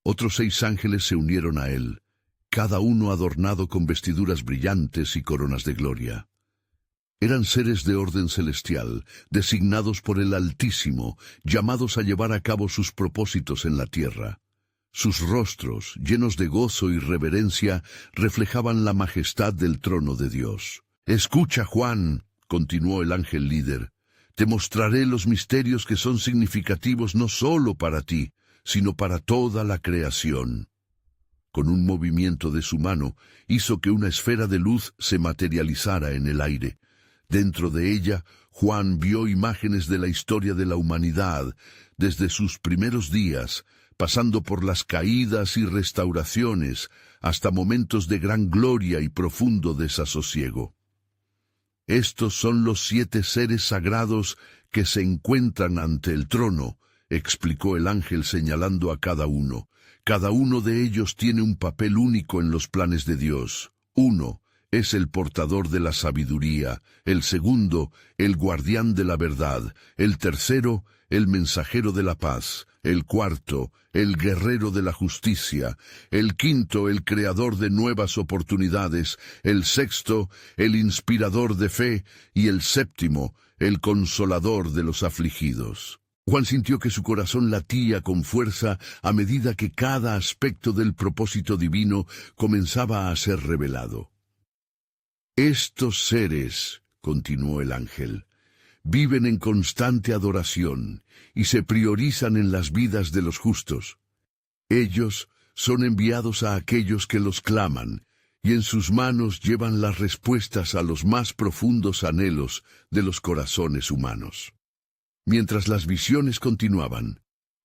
otros 6 ángeles se unieron a él, cada uno adornado con vestiduras brillantes y coronas de gloria. Eran seres de orden celestial, designados por el Altísimo, llamados a llevar a cabo sus propósitos en la tierra. Sus rostros, llenos de gozo y reverencia, reflejaban la majestad del trono de Dios. «Escucha, Juan», continuó el ángel líder, «te mostraré los misterios que son significativos no solo para ti, sino para toda la creación». Con un movimiento de su mano, hizo que una esfera de luz se materializara en el aire. Dentro de ella, Juan vio imágenes de la historia de la humanidad, desde sus primeros días, pasando por las caídas y restauraciones, hasta momentos de gran gloria y profundo desasosiego. «Estos son los 7 seres sagrados que se encuentran ante el trono», explicó el ángel señalando a cada uno. «Cada uno de ellos tiene un papel único en los planes de Dios. Uno es el portador de la sabiduría, el segundo, el guardián de la verdad, el tercero, el mensajero de la paz, el cuarto, el guerrero de la justicia, el quinto, el creador de nuevas oportunidades, el sexto, el inspirador de fe, y el séptimo, el consolador de los afligidos». Juan sintió que su corazón latía con fuerza a medida que cada aspecto del propósito divino comenzaba a ser revelado. «Estos seres», continuó el ángel, «viven en constante adoración y se priorizan en las vidas de los justos. Ellos son enviados a aquellos que los claman, y en sus manos llevan las respuestas a los más profundos anhelos de los corazones humanos». Mientras las visiones continuaban,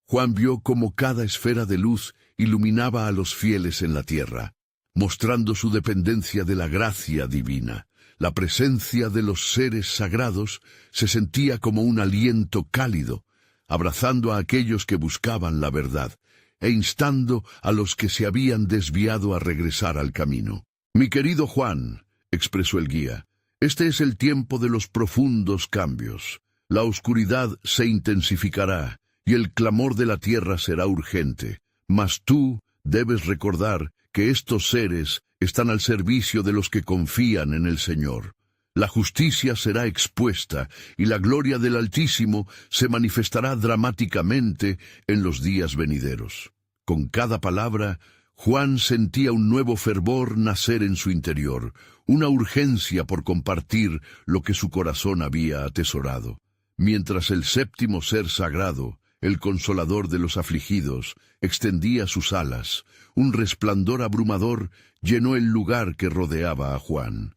Juan vio cómo cada esfera de luz iluminaba a los fieles en la tierra, mostrando su dependencia de la gracia divina. La presencia de los seres sagrados se sentía como un aliento cálido, abrazando a aquellos que buscaban la verdad, e instando a los que se habían desviado a regresar al camino. «Mi querido Juan», expresó el guía, «este es el tiempo de los profundos cambios. La oscuridad se intensificará y el clamor de la tierra será urgente. Mas tú debes recordar que estos seres están al servicio de los que confían en el Señor. La justicia será expuesta y la gloria del Altísimo se manifestará dramáticamente en los días venideros». Con cada palabra, Juan sentía un nuevo fervor nacer en su interior, una urgencia por compartir lo que su corazón había atesorado. Mientras el séptimo ser sagrado, el consolador de los afligidos, extendía sus alas, un resplandor abrumador llenó el lugar que rodeaba a Juan.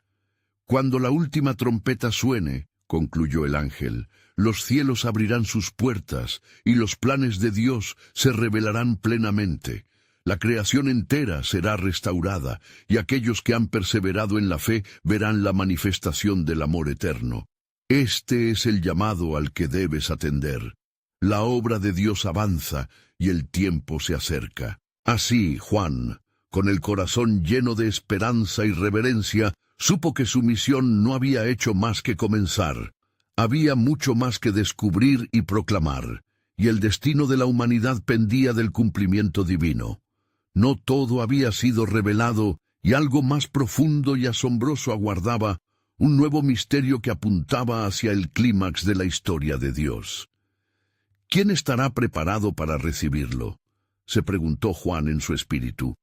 «Cuando la última trompeta suene», concluyó el ángel, «los cielos abrirán sus puertas y los planes de Dios se revelarán plenamente. La creación entera será restaurada y aquellos que han perseverado en la fe verán la manifestación del amor eterno. Este es el llamado al que debes atender. La obra de Dios avanza y el tiempo se acerca». Así, Juan, con el corazón lleno de esperanza y reverencia, supo que su misión no había hecho más que comenzar. Había mucho más que descubrir y proclamar, y el destino de la humanidad pendía del cumplimiento divino. No todo había sido revelado, y algo más profundo y asombroso aguardaba, un nuevo misterio que apuntaba hacia el clímax de la historia de Dios. ¿Quién estará preparado para recibirlo?, se preguntó Juan en su espíritu.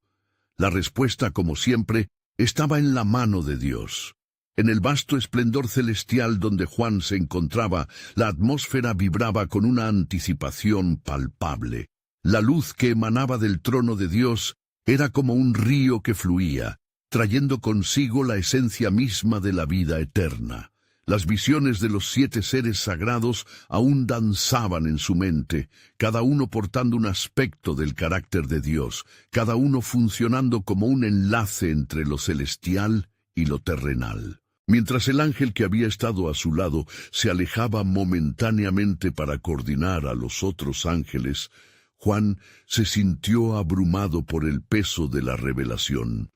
La respuesta, como siempre, estaba en la mano de Dios. En el vasto esplendor celestial donde Juan se encontraba, la atmósfera vibraba con una anticipación palpable. La luz que emanaba del trono de Dios era como un río que fluía, trayendo consigo la esencia misma de la vida eterna. Las visiones de los 7 seres sagrados aún danzaban en su mente, cada uno portando un aspecto del carácter de Dios, cada uno funcionando como un enlace entre lo celestial y lo terrenal. Mientras el ángel que había estado a su lado se alejaba momentáneamente para coordinar a los otros ángeles, Juan se sintió abrumado por el peso de la revelación.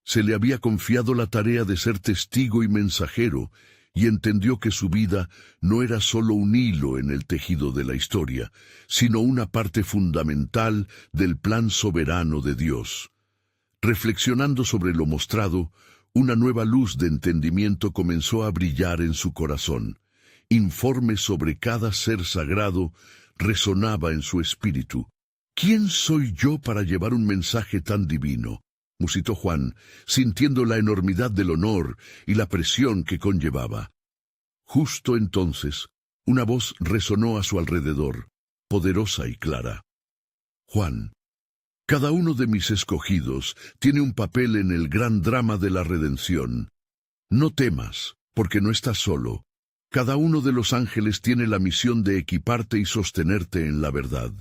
Se le había confiado la tarea de ser testigo y mensajero, y entendió que su vida no era solo un hilo en el tejido de la historia, sino una parte fundamental del plan soberano de Dios. Reflexionando sobre lo mostrado, una nueva luz de entendimiento comenzó a brillar en su corazón. Informes sobre cada ser sagrado resonaba en su espíritu. ¿Quién soy yo para llevar un mensaje tan divino?, musitó Juan, sintiendo la enormidad del honor y la presión que conllevaba. Justo entonces, una voz resonó a su alrededor, poderosa y clara. Juan, cada uno de mis escogidos tiene un papel en el gran drama de la redención. No temas, porque no estás solo. Cada uno de los ángeles tiene la misión de equiparte y sostenerte en la verdad.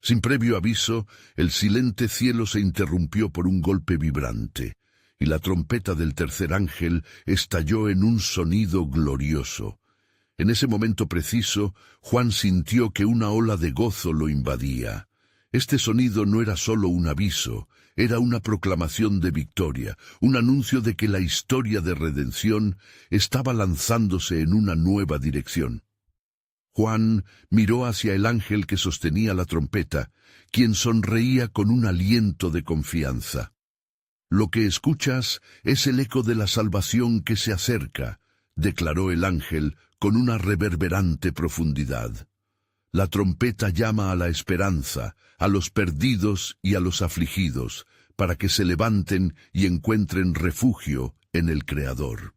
Sin previo aviso, el silente cielo se interrumpió por un golpe vibrante, y la trompeta del tercer ángel estalló en un sonido glorioso. En ese momento preciso, Juan sintió que una ola de gozo lo invadía. Este sonido no era solo un aviso, era una proclamación de victoria, un anuncio de que la historia de redención estaba lanzándose en una nueva dirección. Juan miró hacia el ángel que sostenía la trompeta, quien sonreía con un aliento de confianza. «Lo que escuchas es el eco de la salvación que se acerca», declaró el ángel con una reverberante profundidad. «La trompeta llama a la esperanza, a los perdidos y a los afligidos, para que se levanten y encuentren refugio en el Creador».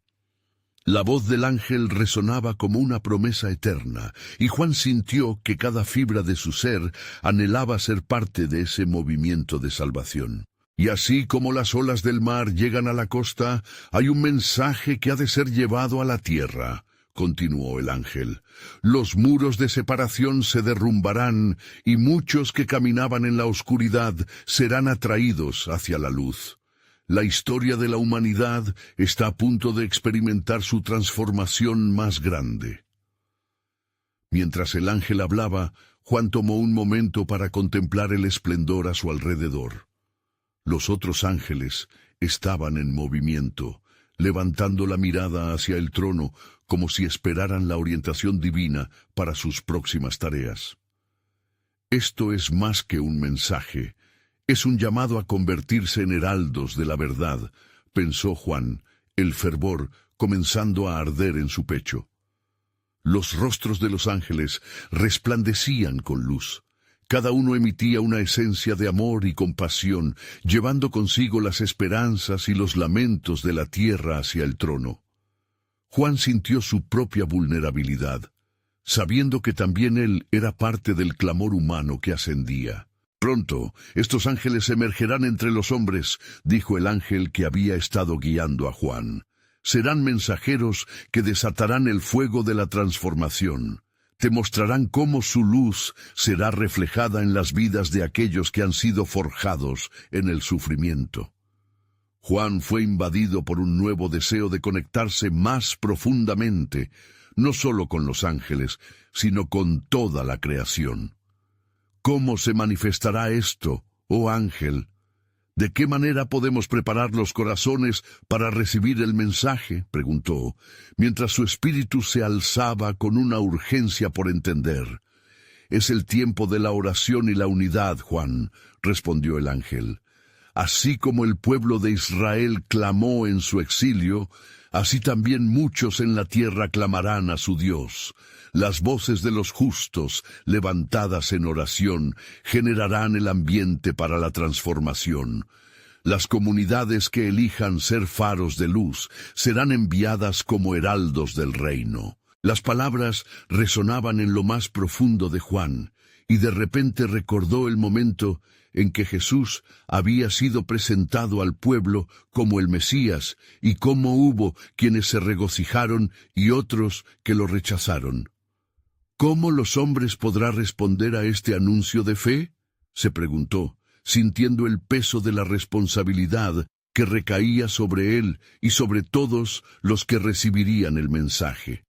La voz del ángel resonaba como una promesa eterna, y Juan sintió que cada fibra de su ser anhelaba ser parte de ese movimiento de salvación. «Y así como las olas del mar llegan a la costa, hay un mensaje que ha de ser llevado a la tierra», continuó el ángel. «Los muros de separación se derrumbarán, y muchos que caminaban en la oscuridad serán atraídos hacia la luz. La historia de la humanidad está a punto de experimentar su transformación más grande». Mientras el ángel hablaba, Juan tomó un momento para contemplar el esplendor a su alrededor. Los otros ángeles estaban en movimiento, levantando la mirada hacia el trono como si esperaran la orientación divina para sus próximas tareas. Esto es más que un mensaje. Es un llamado a convertirse en heraldos de la verdad, pensó Juan, el fervor comenzando a arder en su pecho. Los rostros de los ángeles resplandecían con luz. Cada uno emitía una esencia de amor y compasión, llevando consigo las esperanzas y los lamentos de la tierra hacia el trono. Juan sintió su propia vulnerabilidad, sabiendo que también él era parte del clamor humano que ascendía. «Pronto, estos ángeles emergerán entre los hombres», dijo el ángel que había estado guiando a Juan. «Serán mensajeros que desatarán el fuego de la transformación. Te mostrarán cómo su luz será reflejada en las vidas de aquellos que han sido forjados en el sufrimiento». Juan fue invadido por un nuevo deseo de conectarse más profundamente, no solo con los ángeles, sino con toda la creación. «¿Cómo se manifestará esto, oh ángel? ¿De qué manera podemos preparar los corazones para recibir el mensaje?», preguntó, mientras su espíritu se alzaba con una urgencia por entender. Es el tiempo de la oración y la unidad, Juan, respondió el ángel. Así como el pueblo de Israel clamó en su exilio, así también muchos en la tierra clamarán a su Dios. Las voces de los justos, levantadas en oración, generarán el ambiente para la transformación. Las comunidades que elijan ser faros de luz serán enviadas como heraldos del reino. Las palabras resonaban en lo más profundo de Juan, y de repente recordó el momento en que Jesús había sido presentado al pueblo como el Mesías, y cómo hubo quienes se regocijaron y otros que lo rechazaron. ¿Cómo los hombres podrán responder a este anuncio de fe?, se preguntó, sintiendo el peso de la responsabilidad que recaía sobre él y sobre todos los que recibirían el mensaje.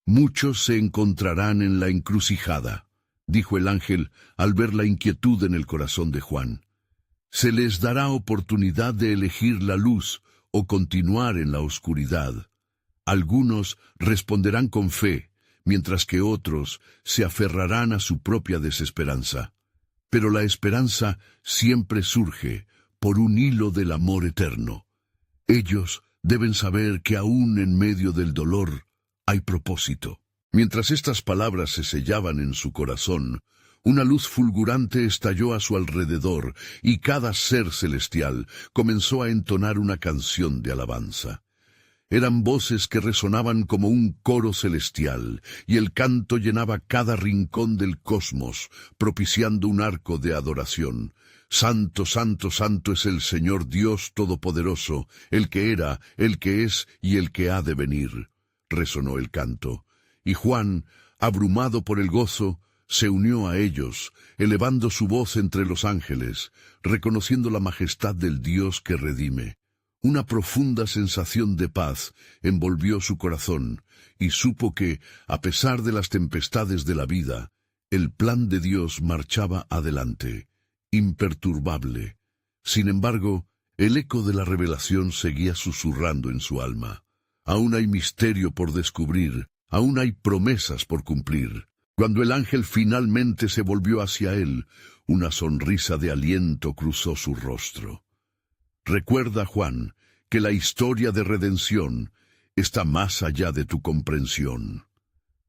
Muchos se encontrarán en la encrucijada, dijo el ángel al ver la inquietud en el corazón de Juan. Se les dará oportunidad de elegir la luz o continuar en la oscuridad. Algunos responderán con fe, mientras que otros se aferrarán a su propia desesperanza. Pero la esperanza siempre surge por un hilo del amor eterno. Ellos deben saber que aún en medio del dolor hay propósito. Mientras estas palabras se sellaban en su corazón, una luz fulgurante estalló a su alrededor y cada ser celestial comenzó a entonar una canción de alabanza. Eran voces que resonaban como un coro celestial, y el canto llenaba cada rincón del cosmos, propiciando un arco de adoración. Santo, santo, santo es el Señor Dios Todopoderoso, el que era, el que es y el que ha de venir, resonó el canto. Y Juan, abrumado por el gozo, se unió a ellos, elevando su voz entre los ángeles, reconociendo la majestad del Dios que redime. Una profunda sensación de paz envolvió su corazón, y supo que, a pesar de las tempestades de la vida, el plan de Dios marchaba adelante, imperturbable. Sin embargo, el eco de la revelación seguía susurrando en su alma. Aún hay misterio por descubrir, aún hay promesas por cumplir. Cuando el ángel finalmente se volvió hacia él, una sonrisa de aliento cruzó su rostro. Recuerda, Juan, que la historia de redención está más allá de tu comprensión.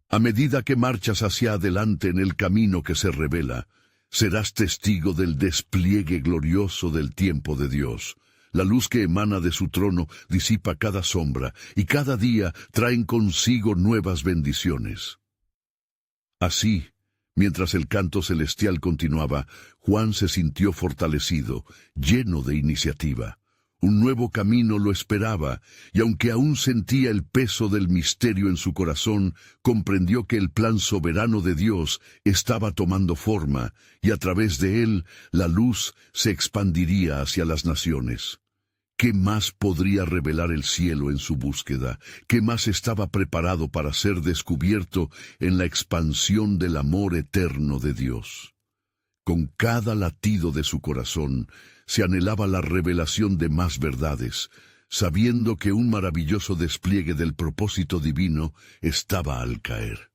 A medida que marchas hacia adelante en el camino que se revela, serás testigo del despliegue glorioso del tiempo de Dios. La luz que emana de su trono disipa cada sombra, y cada día traen consigo nuevas bendiciones. Así, mientras el canto celestial continuaba, Juan se sintió fortalecido, lleno de iniciativa. Un nuevo camino lo esperaba, y aunque aún sentía el peso del misterio en su corazón, comprendió que el plan soberano de Dios estaba tomando forma, y a través de él la luz se expandiría hacia las naciones. ¿Qué más podría revelar el cielo en su búsqueda? ¿Qué más estaba preparado para ser descubierto en la expansión del amor eterno de Dios? Con cada latido de su corazón se anhelaba la revelación de más verdades, sabiendo que un maravilloso despliegue del propósito divino estaba al caer.